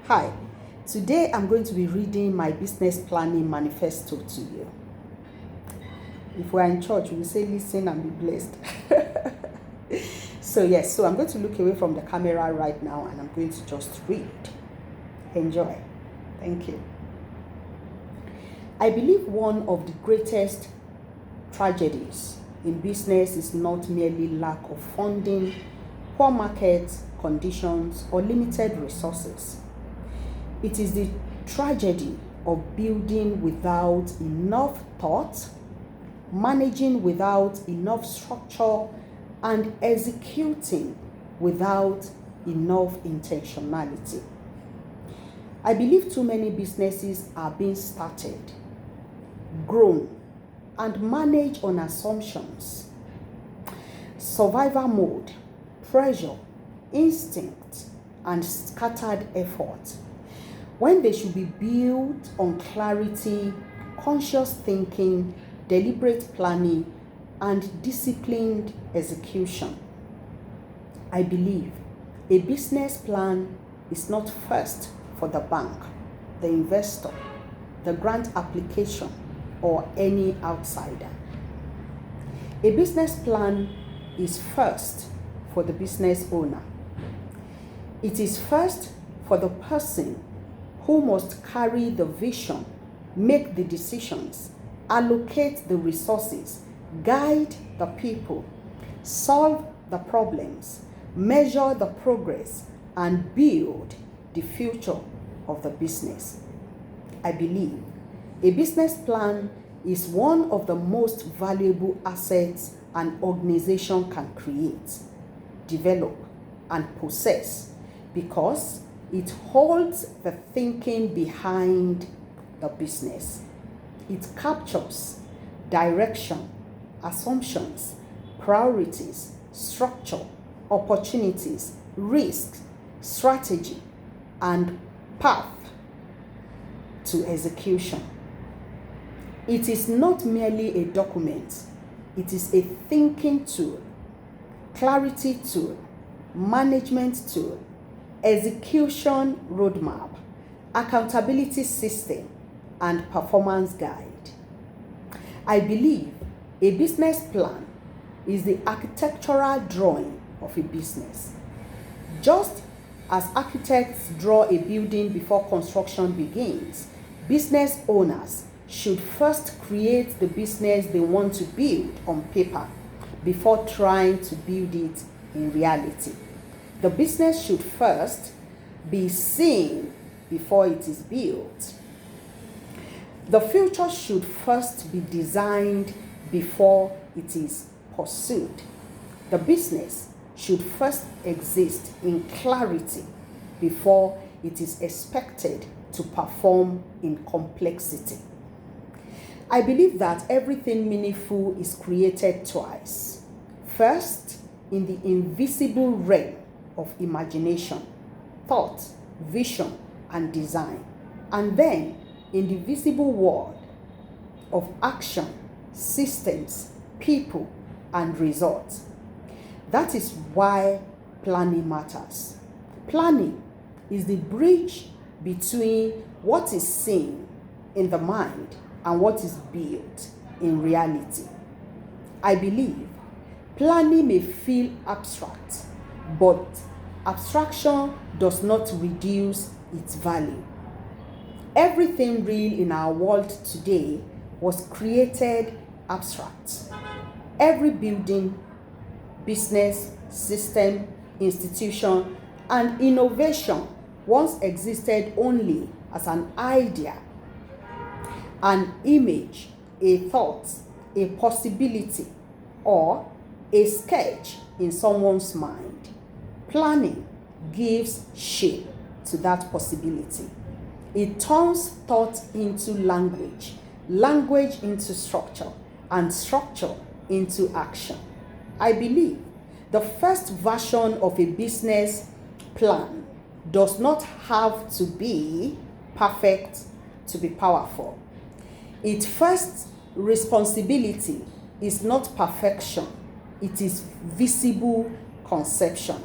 Hi, today I'm going to be reading my business planning manifesto to you. If we're in church, we will say listen and be blessed. So I'm going to look away from the camera right now and I'm going to just read. Enjoy. Thank you. I believe one of the greatest tragedies in business is not merely lack of funding, poor market conditions, or limited resources. It is the tragedy of building without enough thought, managing without enough structure, and executing without enough intentionality. I believe too many businesses are being started, grown, and managed on assumptions, survival mode, pressure, instinct, and scattered effort, when they should be built on clarity, conscious thinking, deliberate planning, and disciplined execution. I believe a business plan is not first for the bank, the investor, the grant application, or any outsider. A business plan is first for the business owner. It is first for the person who must carry the vision, make the decisions, allocate the resources, guide the people, solve the problems, measure the progress, and build the future of the business. I believe a business plan is one of the most valuable assets an organization can create, develop, and possess because it holds the thinking behind the business. It captures direction, assumptions, priorities, structure, opportunities, risks, strategy, and path to execution. It is not merely a document, it is a thinking tool, clarity tool, management tool, execution roadmap, accountability system, and performance guide. I believe a business plan is the architectural drawing of a business. Just as architects draw a building before construction begins, business owners should first create the business they want to build on paper before trying to build it in reality. The business should first be seen before it is built. The future should first be designed before it is pursued. The business should first exist in clarity before it is expected to perform in complexity. I believe that everything meaningful is created twice. First, in the invisible realm of imagination, thought, vision, and design, and then in the visible world of action, systems, people, and results. That is why planning matters. Planning is the bridge between what is seen in the mind and what is built in reality. I believe planning may feel abstract, but abstraction does not reduce its value. Everything real in our world today was created abstract. Every building, business, system, institution, and innovation once existed only as an idea, an image, a thought, a possibility, or a sketch in someone's mind. Planning gives shape to that possibility. It turns thought into language, language into structure, and structure into action. I believe the first version of a business plan does not have to be perfect to be powerful. Its first responsibility is not perfection, it is visible conception.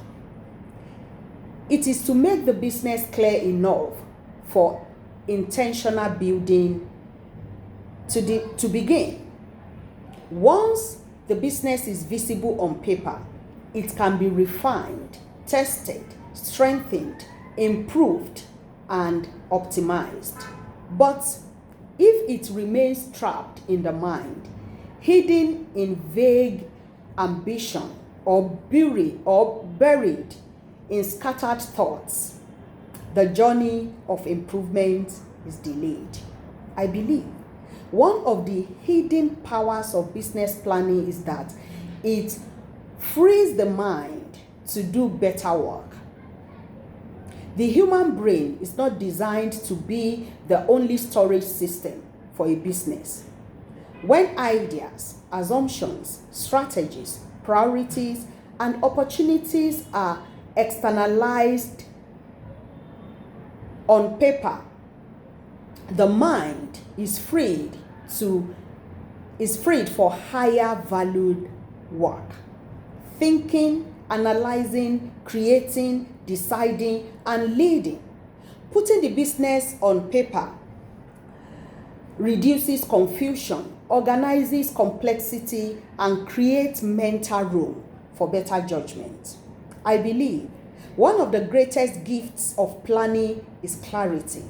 It is to make the business clear enough for intentional building to begin. Once the business is visible on paper, it can be refined, tested, strengthened, improved, and optimized. But if it remains trapped in the mind, hidden in vague ambition, or buried in scattered thoughts, the journey of improvement is delayed. I believe one of the hidden powers of business planning is that it frees the mind to do better work. The human brain is not designed to be the only storage system for a business. When ideas, assumptions, strategies, priorities, and opportunities are externalized on paper, the mind is freed for higher valued work. Thinking, analyzing, creating, deciding, and leading. Putting the business on paper reduces confusion, organizes complexity, and creates mental room for better judgment. I believe one of the greatest gifts of planning is clarity.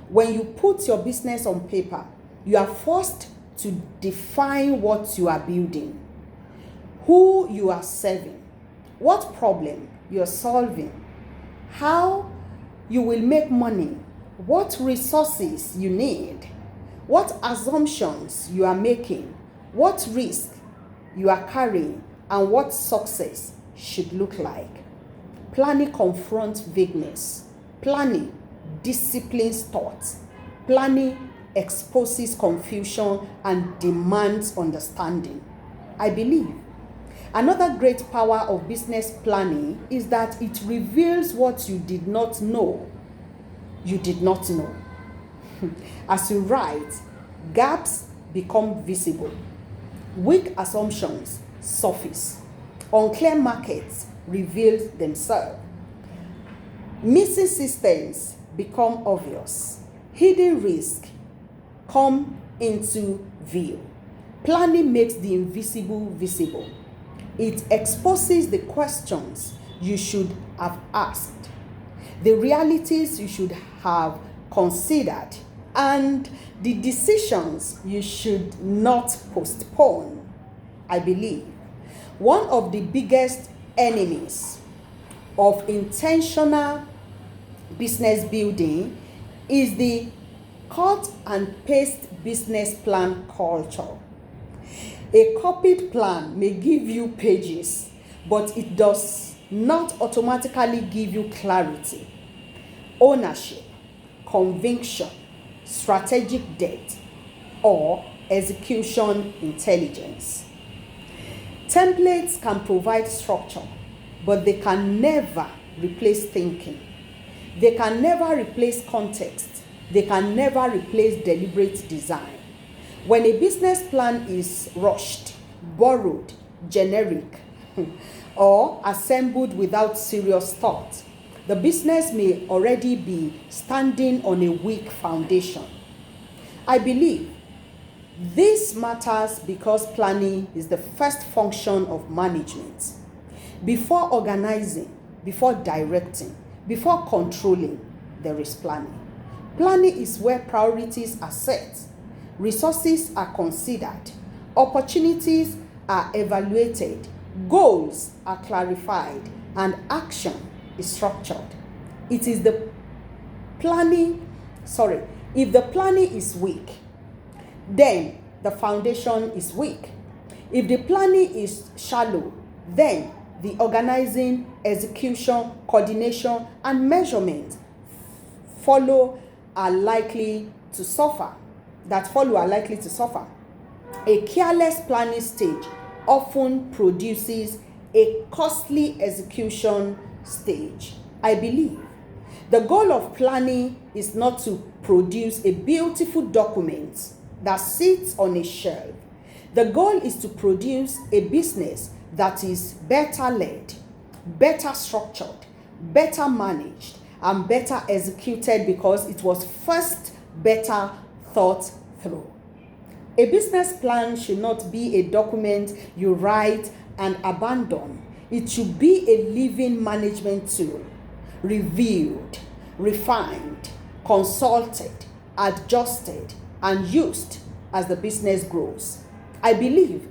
When you put your business on paper, you are forced to define what you are building, who you are serving, what problem you are solving, how you will make money, what resources you need, what assumptions you are making, what risk you are carrying, and what success should look like. Planning confronts vagueness. Planning disciplines thoughts. Planning exposes confusion and demands understanding. I believe another great power of business planning is that it reveals what you did not know. You did not know. As you write, gaps become visible. Weak assumptions surface. Unclear markets reveal themselves. Missing systems become obvious. Hidden risks come into view. Planning makes the invisible visible. It exposes the questions you should have asked, the realities you should have considered, and the decisions you should not postpone. I believe one of the biggest enemies of intentional business building is the cut and paste business plan culture. A copied plan may give you pages, but it does not automatically give you clarity, ownership, conviction, strategic depth, or execution intelligence. Templates can provide structure, but they can never replace thinking. They can never replace context. They can never replace deliberate design. When a business plan is rushed, borrowed, generic, or assembled without serious thought, the business may already be standing on a weak foundation. I believe this matters because planning is the first function of management. Before organizing, before directing, before controlling, there is planning. Planning is where priorities are set, resources are considered, opportunities are evaluated, goals are clarified, and action is structured. If the planning is weak, then the foundation is weak. If the planning is shallow, then the organizing, execution, coordination, and measurement are likely to suffer. A careless planning stage often produces a costly execution stage. I believe the goal of planning is not to produce a beautiful document that sits on a shelf. The goal is to produce a business that is better led, better structured, better managed, and better executed because it was first better thought through. A business plan should not be a document you write and abandon. It should be a living management tool, reviewed, refined, consulted, adjusted, and used as the business grows. I believe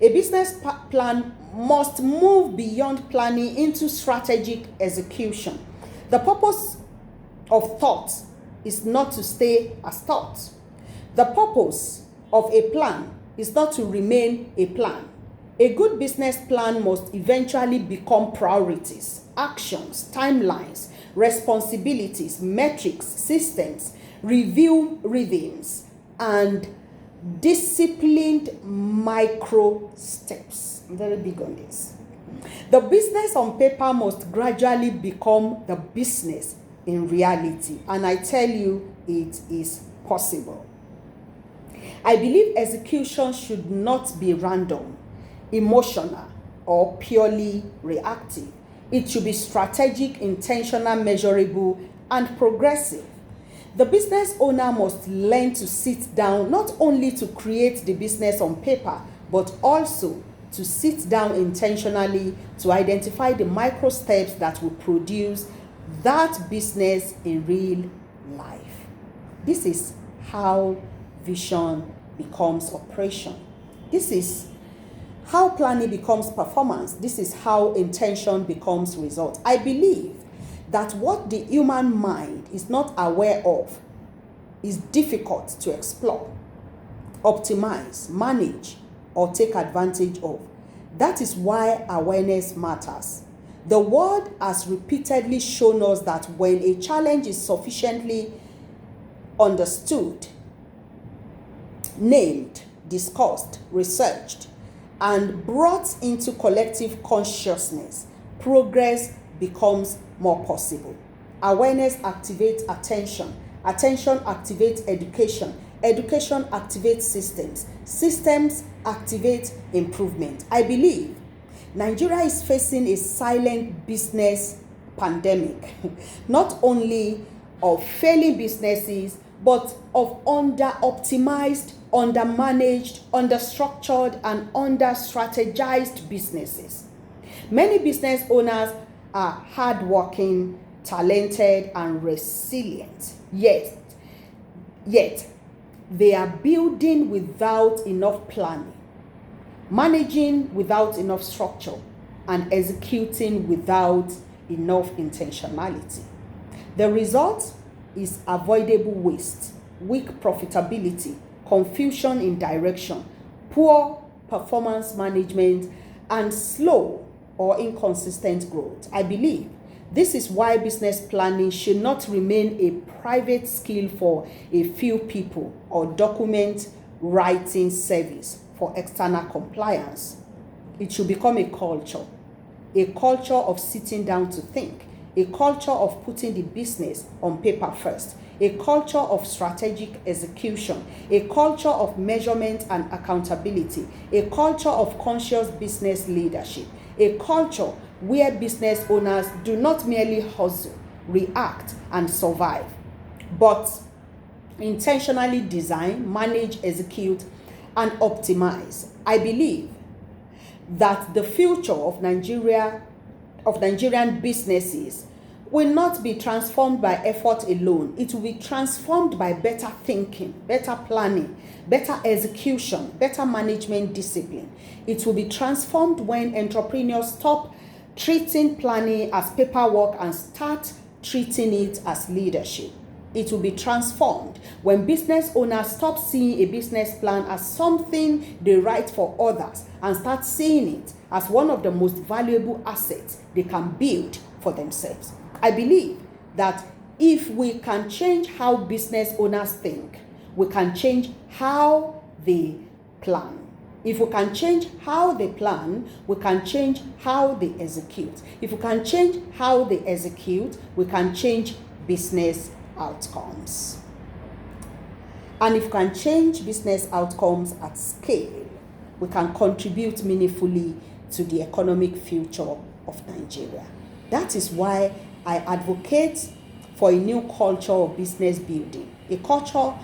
a business plan must move beyond planning into strategic execution. The purpose of thought is not to stay as thought. The purpose of a plan is not to remain a plan. A good business plan must eventually become priorities, actions, timelines, responsibilities, metrics, systems, review rhythms, and disciplined micro steps. I'm very big on this. The business on paper must gradually become the business in reality, and I tell you, it is possible. I believe execution should not be random, emotional, or purely reactive. It should be strategic, intentional, measurable, and progressive. The business owner must learn to sit down not only to create the business on paper, but also to sit down intentionally to identify the micro steps that will produce that business in real life. This is how vision becomes operation. This is how planning becomes performance. This is how intention becomes result. I believe that what the human mind is not aware of is difficult to explore, optimize, manage, or take advantage of. That is why awareness matters. The world has repeatedly shown us that when a challenge is sufficiently understood, named, discussed, researched, and brought into collective consciousness, progress becomes more possible. Awareness activates attention. Attention activates education. Education activates systems. Systems activate improvement. I believe Nigeria is facing a silent business pandemic, not only of failing businesses, but of under-optimized, under-managed, under-structured, and under-strategized businesses. Many business owners are hardworking, talented, and resilient. Yet they are building without enough planning, managing without enough structure, and executing without enough intentionality. The result is avoidable waste, weak profitability, confusion in direction, poor performance management, and slow or inconsistent growth. I believe this is why business planning should not remain a private skill for a few people or document writing service for external compliance. It should become a culture of sitting down to think, a culture of putting the business on paper first, a culture of strategic execution, a culture of measurement and accountability, a culture of conscious business leadership, a culture where business owners do not merely hustle, react, and survive, but intentionally design, manage, execute, and optimize. I believe that the future of Nigerian businesses will not be transformed by effort alone. It will be transformed by better thinking, better planning, better execution, better management discipline. It will be transformed when entrepreneurs stop treating planning as paperwork and start treating it as leadership. It will be transformed when business owners stop seeing a business plan as something they write for others and start seeing it as one of the most valuable assets they can build for themselves. I believe that if we can change how business owners think, we can change how they plan. If we can change how they plan, we can change how they execute. If we can change how they execute, we can change business outcomes. And if we can change business outcomes at scale, we can contribute meaningfully to the economic future of Nigeria. That is why I advocate for a new culture of business building, a culture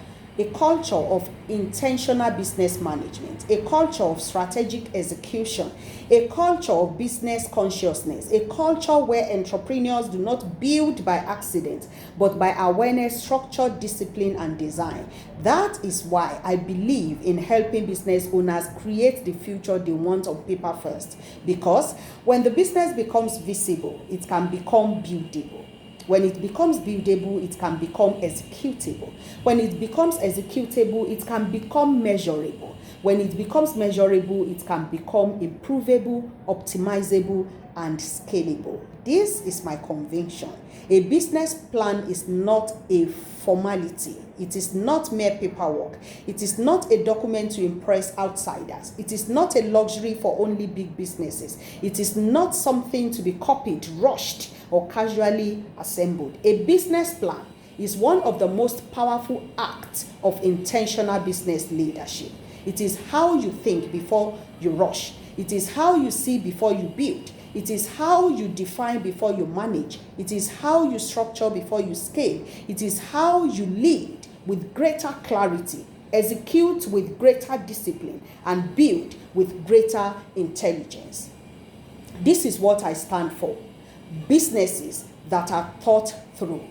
of intentional business management, a culture of strategic execution, a culture of business consciousness, a culture where entrepreneurs do not build by accident, but by awareness, structure, discipline, and design. That is why I believe in helping business owners create the future they want on paper first. Because when the business becomes visible, it can become buildable. When it becomes buildable, it can become executable. When it becomes executable, it can become measurable. When it becomes measurable, it can become improvable, optimizable, and scalable. This is my conviction. A business plan is not a formality. It is not mere paperwork. It is not a document to impress outsiders. It is not a luxury for only big businesses. It is not something to be copied, rushed, or casually assembled. A business plan is one of the most powerful acts of intentional business leadership. It is how you think before you rush. It is how you see before you build. It is how you define before you manage. It is how you structure before you scale. It is how you lead with greater clarity, execute with greater discipline, and build with greater intelligence. This is what I stand for. Businesses that are thought through,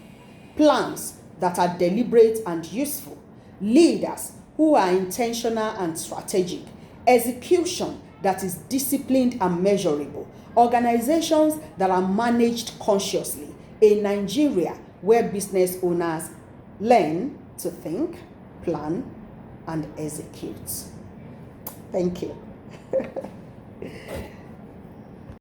plans that are deliberate and useful, leaders who are intentional and strategic, execution that is disciplined and measurable, organizations that are managed consciously, a Nigeria where business owners learn to think, plan, and execute. Thank you.